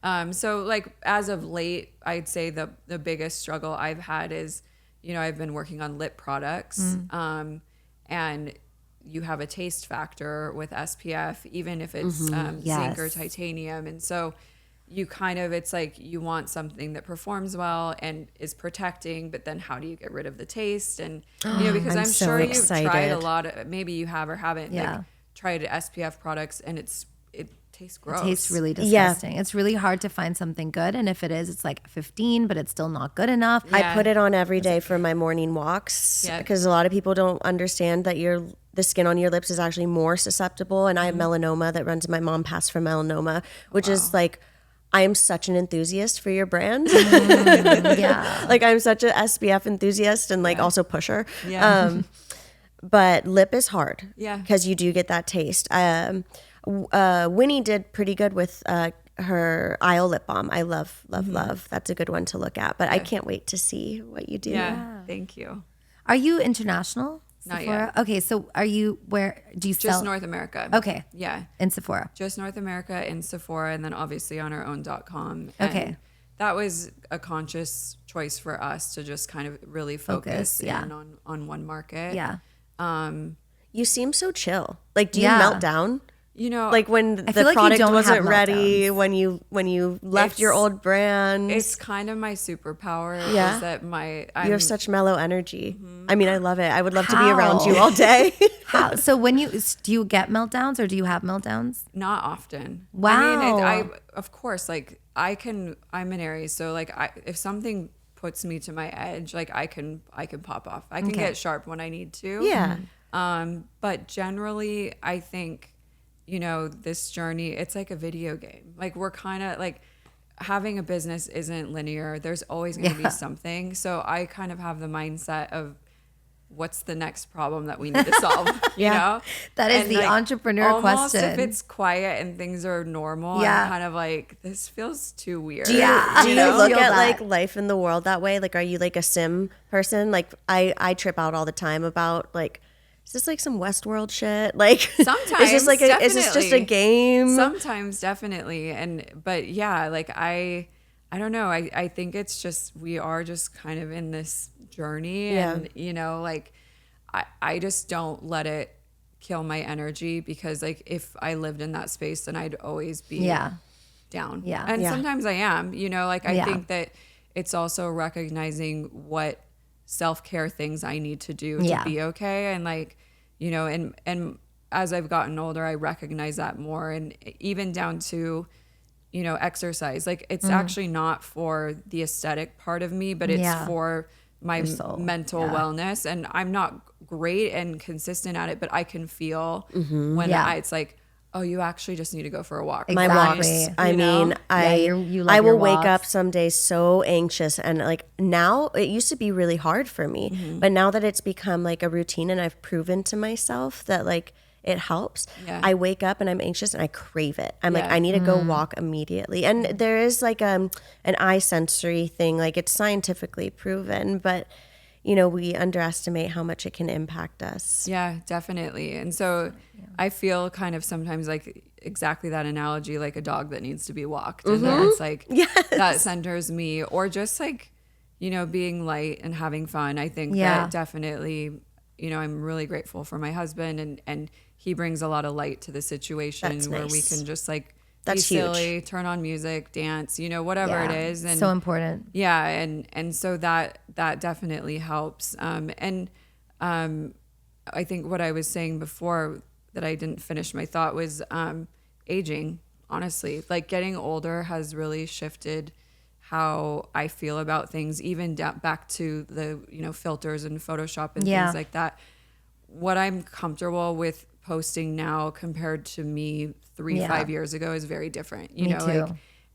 stuff. So like, as of late, I'd say the biggest struggle I've had is, you know, I've been working on lip products, and you have a taste factor with SPF, even if it's zinc or titanium. And so you kind of, it's like you want something that performs well and is protecting, but then how do you get rid of the taste? And, you know, because I'm so sure excited. you've tried a lot of, maybe you have or haven't, like, tried SPF products, and tastes gross. It tastes really disgusting. It's really hard to find something good. And if it is, it's like 15, but it's still not good enough. I put it on every day for my morning walks because a lot of people don't understand that the skin on your lips is actually more susceptible. And I have melanoma that runs in my mom passed from melanoma, which is like, I am such an enthusiast for your brand. Yeah. Like I'm such a SPF enthusiast and like also pusher. Yeah. But lip is hard. Yeah. Because you do get that taste. Winnie did pretty good with her Isle lip balm. I love. That's a good one to look at. But I can't wait to see what you do. Yeah. Thank you. Are you international? Not Sephora? yet. Okay, so where do you sell? Just North America. Okay. Yeah. In Sephora. Just North America in Sephora, and then obviously on our own .com. Okay. And that was a conscious choice for us to just kind of really focus in on one market. Yeah. You seem so chill. Like, do you Yeah. melt down? You know, Like when feel the like you product don't have wasn't ready, meltdowns. when you left your It's- old brand. it's kind of my superpower. Yeah. Is that You have such mellow energy. I mean, I love it. I would love to be How? around you all day. How? So do you get meltdowns or do you have meltdowns? not often. I Wow. mean, of course, like I'm an Aries, so like if something puts me to my edge, like I can pop off. I can get sharp when I need to. Yeah. But generally, I think, you know, this journey, it's like a video game. Like we're kind of like having a business isn't linear. There's always going to be something. So I kind of have the mindset of what's the next problem that we need to solve, you know? That is And, the like, entrepreneur almost question. if it's quiet and things are normal, Yeah. I'm kind of like, this feels too weird. Do you know? look Feel at that. like life in the world that way? Like, are you like a sim person? Like, I trip out all the time about like, is this like some Westworld shit? Like, Sometimes, is this just a definitely. game? Sometimes definitely. But yeah, like I don't know. I think it's just, we are just kind of in this journey and, you know, like I just don't let it kill my energy because like if I lived in that space, then I'd always be down. Yeah. And sometimes I am, you know, like I think that it's also recognizing what self-care things I need to do to be okay. And like, you know, and as I've gotten older, I recognize that more. And even down to, you know, exercise, like it's actually not for the aesthetic part of me, but it's for my mental wellness. And I'm not great and consistent at it, but I can feel when it's like, oh, you actually just need to go for a walk. My Exactly. walks. I mean, you love I will your wake walks. up some days so anxious, and like now it used to be really hard for me, but now that it's become like a routine, and I've proven to myself that like it helps. I wake up and I'm anxious and I crave it. I'm like, I need to go walk immediately. And there is like an eye sensory thing, like it's scientifically proven, but you know, we underestimate how much it can impact us. Yeah, definitely. And so I feel kind of sometimes like exactly that analogy, like a dog that needs to be walked. And then it's like, that centers me. Or just like, you know, being light and having fun. I think that definitely, you know, I'm really grateful for my husband and he brings a lot of light to the situation. That's where we nice. can just like That's be huge. Silly, turn on music, dance, you know, whatever it is. And so important. yeah, and so that definitely helps. I think what I was saying before that I didn't finish my thought was aging. Honestly, like getting older has really shifted how I feel about things, even back to the, you know, filters and Photoshop and things like that. What I'm comfortable with posting now compared to me 3-5 years ago is very different, you know, too. like,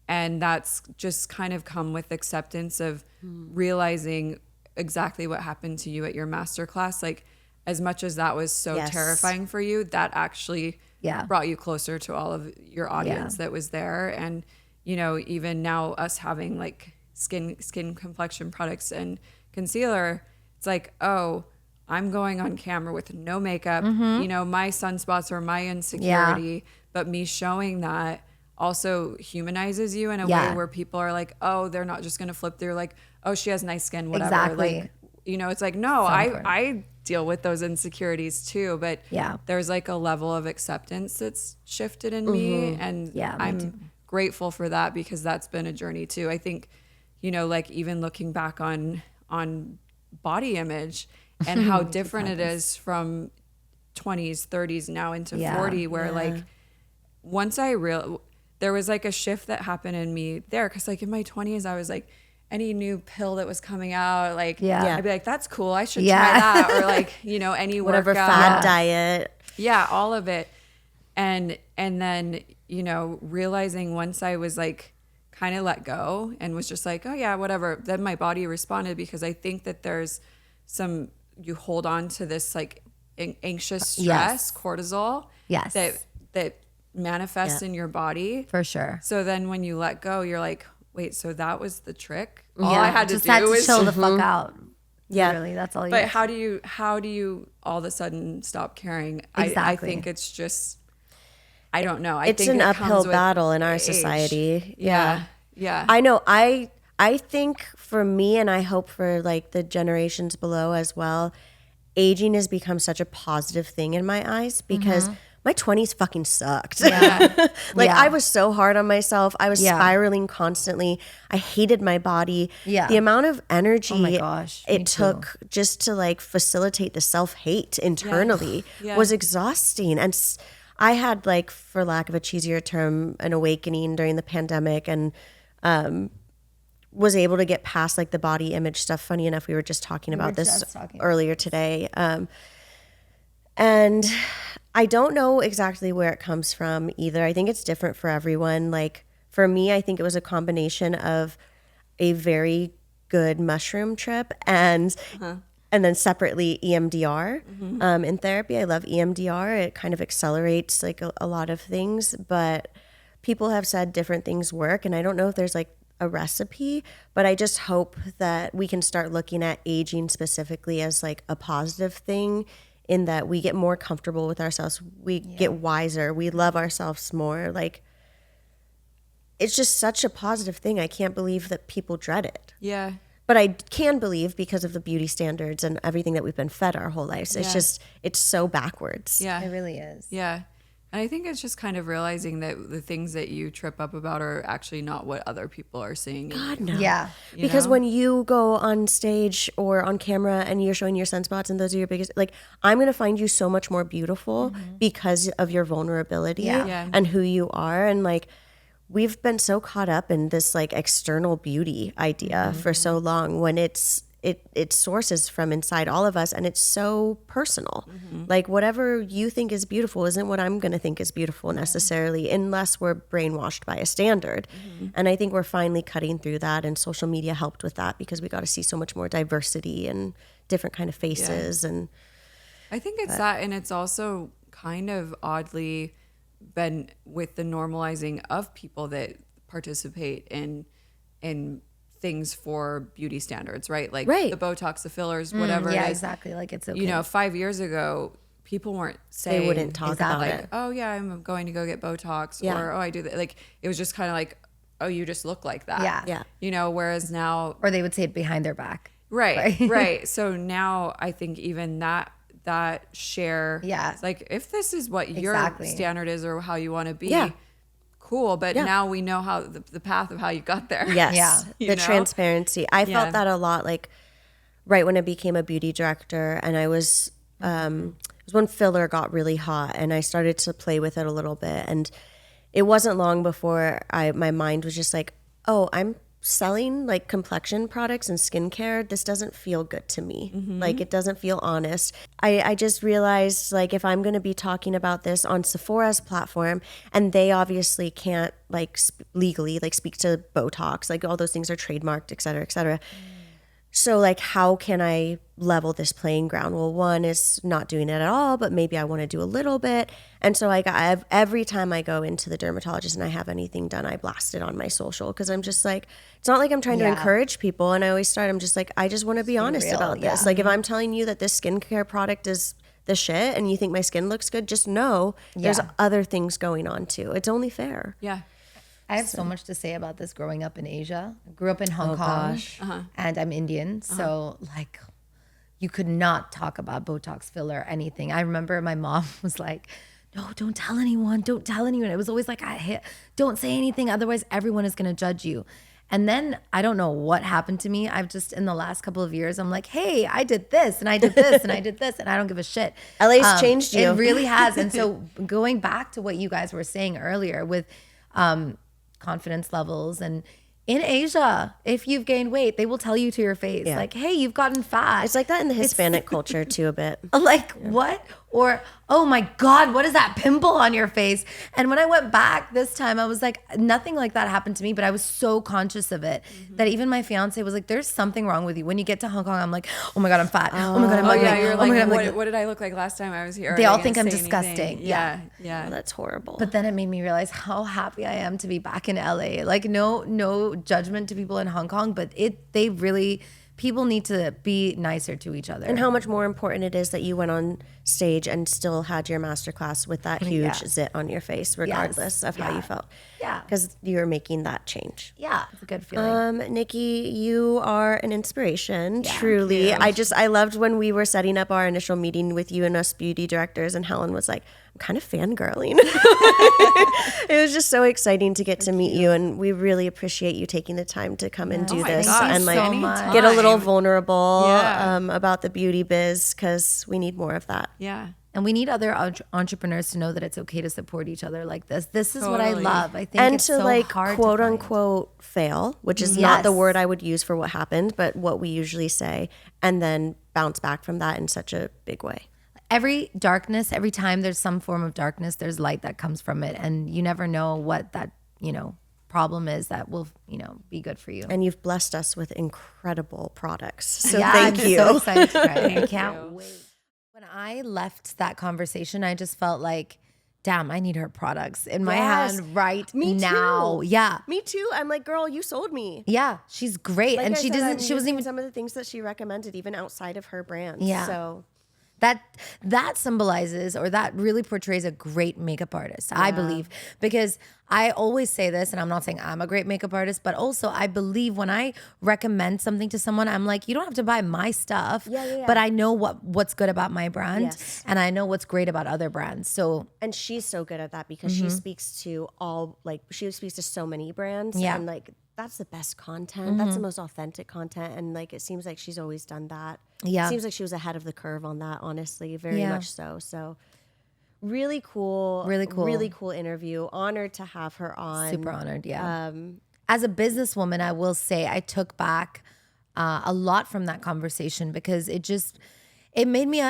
and that's just kind of come with acceptance of realizing exactly what happened to you at your masterclass. Like as much as that was so terrifying for you, that actually brought you closer to all of your audience that was there. And, you know, even now us having like skin complexion products and concealer, it's like, oh, I'm going on camera with no makeup. You know, my sunspots are my insecurity, but me showing that also humanizes you in a way where people are like, oh, they're not just going to flip through like, oh, she has nice skin, whatever. Exactly. Like, you know, it's like, no, I deal with those insecurities too, but there's like a level of acceptance that's shifted in me. And I'm grateful for that because that's been a journey too. I think, you know, like even looking back on body image and how different it is from 20s, 30s now into 40, where like once there was like a shift that happened in me there. Cause like in my 20s, I was like, any new pill that was coming out, like, I'd be like, that's cool. I should try that. Or like, you know, any whatever workout. fad diet. Yeah, all of it. And then, you know, realizing once I was like kind of let go and was just like, oh yeah, whatever. Then my body responded, because I think that there's you hold on to this like anxious stress, cortisol. Yes. That manifests in your body. For sure. So then when you let go, you're like, wait, so that was the trick? All I had to just do had to was chill the fuck out. Yeah. Really, that's all you But had. how do you all of a sudden stop caring? I Exactly. think it's just, I don't know. It's think an it uphill comes with battle in our age. society. Yeah. I know. I think for me, and I hope for like the generations below as well, aging has become such a positive thing in my eyes, because my 20s fucking sucked. I was so hard on myself. I was spiraling constantly. I hated my body. The amount of energy Oh my gosh, me it took just to like facilitate the self-hate internally was exhausting. And I had, like, for lack of a cheesier term, an awakening during the pandemic, and was able to get past like the body image stuff. Funny enough, we were just talking about this earlier today. And I don't know exactly where it comes from either. I think it's different for everyone. Like for me, I think it was a combination of a very good mushroom trip and then separately EMDR in therapy. I love EMDR. It kind of accelerates like a lot of things, but people have said different things work. And I don't know if there's like a recipe, but I just hope that we can start looking at aging specifically as like a positive thing, in that we get more comfortable with ourselves. We get wiser. We love ourselves more. Like, it's just such a positive thing. I can't believe that people dread it. Yeah. But I can believe, because of the beauty standards and everything that we've been fed our whole lives. It's just, it's so backwards. Yeah. It really is. Yeah. And I think it's just kind of realizing that the things that you trip up about are actually not what other people are seeing. God, no. Yeah. Because when you go on stage or on camera and you're showing your sunspots and those are your biggest, like, I'm going to find you so much more beautiful because of your vulnerability and who you are. And like, we've been so caught up in this like external beauty idea for so long, when it sources from inside all of us, and it's so personal. Like, whatever you think is beautiful isn't what I'm going to think is beautiful necessarily, unless we're brainwashed by a standard. And I think we're finally cutting through that, and social media helped with that, because we got to see so much more diversity and different kind of faces. And I think it's that, and it's also kind of oddly been with the normalizing of people that participate in things for beauty standards, right? Like the Botox, the fillers, whatever. Yeah, it is. exactly. Like, it's okay. You know, 5 years ago, people weren't saying, they wouldn't talk about like, it. oh yeah, I'm going to go get Botox, or oh, I do that. Like, it was just kind of like, oh, you just look like that. Yeah. You know, whereas now, Or they would say it behind their back. right. So now I think even that share, it's like, if this is what your standard is or how you want to be, cool. But now we know how the path of how you got there. Yes. The transparency. I felt that a lot, like right when I became a beauty director, and I was, it was when filler got really hot, and I started to play with it a little bit. And it wasn't long before my mind was just like, oh, I'm selling like complexion products and skincare. This doesn't feel good to me. Like, it doesn't feel honest. I just realized, like, if I'm going to be talking about this on Sephora's platform, and they obviously can't like legally like speak to Botox, like all those things are trademarked, et cetera, et cetera. So like, how can I level this playing ground? Well, one is not doing it at all, but maybe I want to do a little bit. And so every time I go into the dermatologist and I have anything done, I blast it on my social, because I'm just like, it's not like I'm trying to encourage people. And I always start, I'm just like, I just want to be honest about this. Like, if I'm telling you that this skincare product is the shit and you think my skin looks good, just know there's other things going on too. It's only fair. Yeah. I have so much to say about this growing up in Asia. I grew up in Hong Kong, and I'm Indian. So like, you could not talk about Botox filler or anything. I remember my mom was like, no, don't tell anyone. Don't tell anyone. It was always like, don't say anything. Otherwise everyone is going to judge you. And then I don't know what happened to me. I've just, in the last couple of years, I'm like, hey, I did this and I did this and I did this, and I don't give a shit. LA's changed you. It really has. And so going back to what you guys were saying earlier with confidence levels, and in Asia, if you've gained weight, they will tell you to your face, like, hey, you've gotten fat. It's like that in the Hispanic culture too a bit. Like, what? Or, oh my God, what is that pimple on your face? And when I went back this time, I was like, nothing like that happened to me, but I was so conscious of it that even my fiance was like, there's something wrong with you. When you get to Hong Kong, I'm like, oh my God, I'm fat. Oh my God, I'm ugly. You're Oh my God, I'm like, like, what did I look like last time I was here? they Are all gonna think I'm say disgusting. anything? Yeah. Oh, that's horrible. But then it made me realize how happy I am to be back in LA. Like, no judgment to people in Hong Kong, but people need to be nicer to each other. And how much more important it is that you went on stage and still had your masterclass with that huge zit on your face, regardless of how you felt. Yeah. Because you're making that change. Yeah, it's a good feeling. Nikki, you are an inspiration, truly. I loved when we were setting up our initial meeting with you and us beauty directors, and Helen was like, I'm kind of fangirling. It was just so exciting to get to meet you, and we really appreciate you taking the time to come and do this and like get a little vulnerable about the beauty biz, because we need more of that. Yeah. And we need other entrepreneurs to know that it's okay to support each other like this. This is what I love. I think and it's to so like hard quote to find. unquote fail, which is not the word I would use for what happened, but what we usually say, and then bounce back from that in such a big way. Every darkness, every time there's some form of darkness, there's light that comes from it. And you never know what that, problem is that will, be good for you. And you've blessed us with incredible products. So yeah, thank you. I'm so excited to try it. I can't wait. When I left that conversation, I just felt like, damn, I need her products in my hand right now. Too. Yeah. Me too. I'm like, girl, you sold me. Yeah. She's great. Like and I she said, doesn't, I'm she wasn't even, some of the things that she recommended, even outside of her brand. Yeah. So that symbolizes, or that really portrays a great makeup artist, I believe, because I always say this, and I'm not saying I'm a great makeup artist, but also I believe when I recommend something to someone, I'm like, you don't have to buy my stuff, but I know what's good about my brand, and I know what's great about other brands. So, and she's so good at that because she speaks to she speaks to so many brands, and like that's the best content. That's the most authentic content, and like it seems like she's always done that. Yeah, it seems like she was ahead of the curve on that, honestly, very much so. So really cool interview. Honored to have her on. Super honored. Yeah. As a businesswoman, I will say I took back a lot from that conversation, because it made me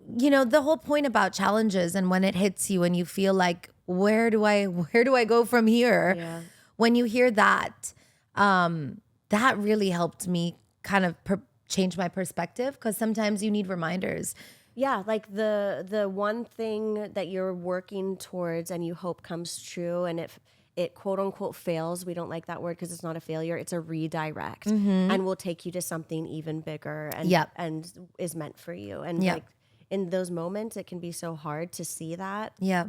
the whole point about challenges, and when it hits you and you feel like, where do I go from here? Yeah. When you hear that, that really helped me kind of change my perspective, because sometimes you need reminders. Yeah, like the one thing that you're working towards and you hope comes true, and if it quote unquote fails, we don't like that word because it's not a failure, it's a redirect, and will take you to something even bigger and is meant for you. And like in those moments, it can be so hard to see that. Yeah.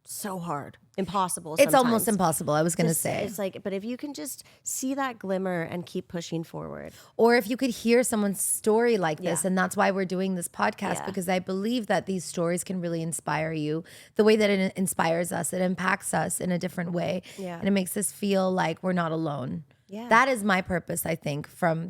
So hard. Impossible. It's almost impossible, I was going to say. It's like, but if you can just see that glimmer and keep pushing forward. Or if you could hear someone's story like this, and that's why we're doing this podcast, because I believe that these stories can really inspire you the way that it inspires us. It impacts us in a different way. Yeah. And it makes us feel like we're not alone. Yeah. That is my purpose, I think, for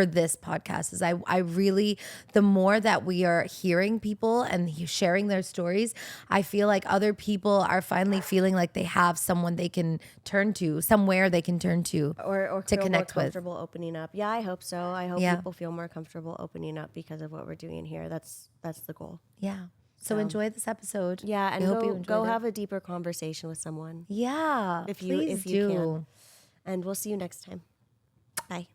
this podcast, is I really, the more that we are hearing people and sharing their stories, I feel like other people are finally feeling like they have someone they can turn to, somewhere they can turn to, or to feel connect more with. comfortable opening up. Yeah, I hope so. I hope people feel more comfortable opening up because of what we're doing here. That's the goal. Yeah. So enjoy this episode. Yeah, and go have a deeper conversation with someone. Yeah, if you can. And we'll see you next time. Bye.